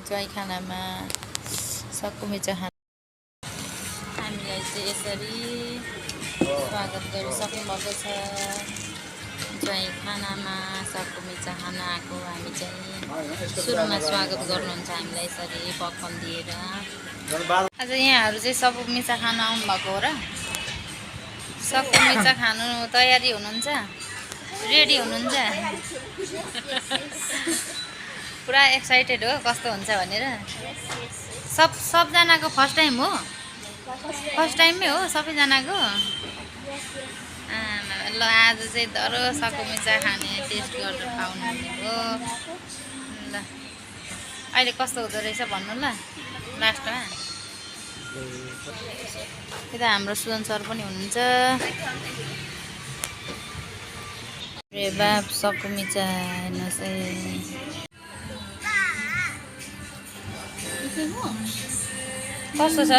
ज्वाइँ खानामा सक्कुमिचा खाना हामीलाई चाहिँ यसरी स्वागत गरिसक्नुभएको छ। ज्वाइँ खानामा सक्कुमिचा खाना आएको हामी चाहिँ सुरुमा स्वागत गर्नुहुन्छ हामीलाई यसरी पकवान दिएर। आज यहाँहरू चाहिँ सक्कुमिचा खान आउनुभएको हो र? सक्कुमिचा खानु तयारी हुनुहुन्छ? रेडी हुनुहुन्छ? पुरा एक्साइटेड हो कस्तो हुन्छ भनेर? सबजनाको फर्स्ट टाइम हो? फर्स्ट टाइममै हो सबैजनाको? ल आज चाहिँ दह्रो सक्कुमिचा खाने टेस्ट गरेर खाउनुहुने हो। ल अहिले कस्तो हुँदो रहेछ भन्नु ल लास्टमा। यता हाम्रो सुजन सर पनि हुनुहुन्छ। बाप सक्कुमिचा हेर्नुहोस् है। कस्तो छ?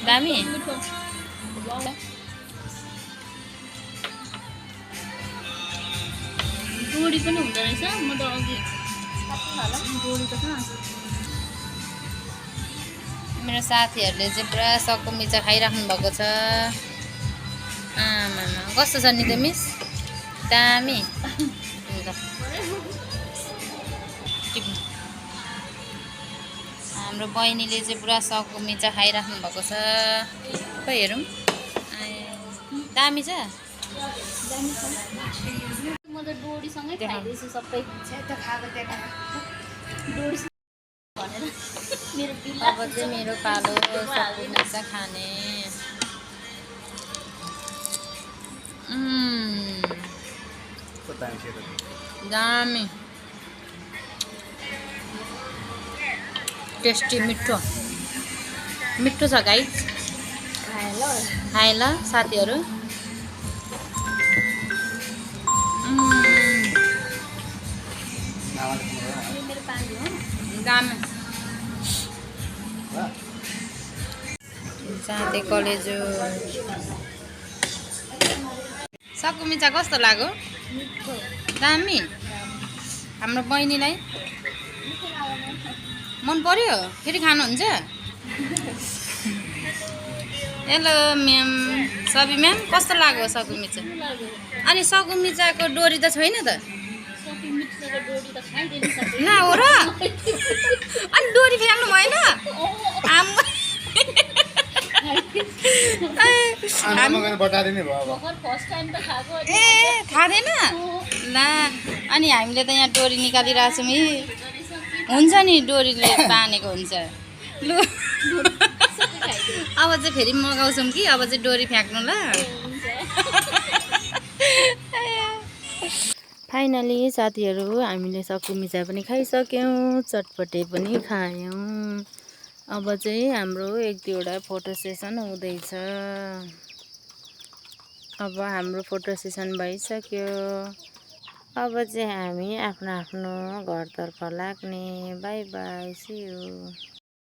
दामी? डोरी पनि हुँदो रहेछ। म त अघि डोरी त कहाँ? मेरो साथीहरूले चाहिँ पुरा सक्कुमिचा खाइराख्नु भएको छ। आमा कस्तो छ नि त मिस? दामी? हाम्रो बहिनीले चाहिँ पुरा सक्कुमिचा खाइराख्नु भएको छ। खै हेरौँ। दामी छ? म त डोरीसँगै खाइदिएछु सबै। डोरी भनेर मेरो बिल्ला। अब चाहिँ मेरो पालो सक्कुमिचा खाने। दामी टेस्टी मिठो मिठो छ गाइस। खाए ल साथीहरू। मेरो पानी हो। दामी साथी कलेजो। सक्कुमिचा कस्तो लाग्यो? दामी? हाम्रो बहिनीलाई मन पर्यो? फेरि खानुहुन्छ? हेलो म्याम, सबी म्याम कस्तो लाग्यो सक्कुमिचा? अनि सक्कुमिचाको डोरी त छैन त? ना हो र? अनि डोरी फ्याल्नु भएन? ए थाहा थिएन? ला अनि हामीले त यहाँ डोरी निकालिरहेको छौँ है। हुन्छ नि डोरीले बाँधेको हुन्छ। लु अब चाहिँ फेरि मगाउँछौँ कि अब चाहिँ डोरी फ्याँक्नु ल। फाइनली साथीहरू हामीले सक्कुमिचा पनि खाइसक्यौँ, चटपटे पनि खायौँ। अब चाहिँ हाम्रो एक दुईवटा फोटो सेसन हुँदैछ। अब हाम्रो फोटो सेसन भइसक्यो। अब चाहिँ हामी आफ्नो आफ्नो घरतर्फ लाग्ने। Bye bye, see you.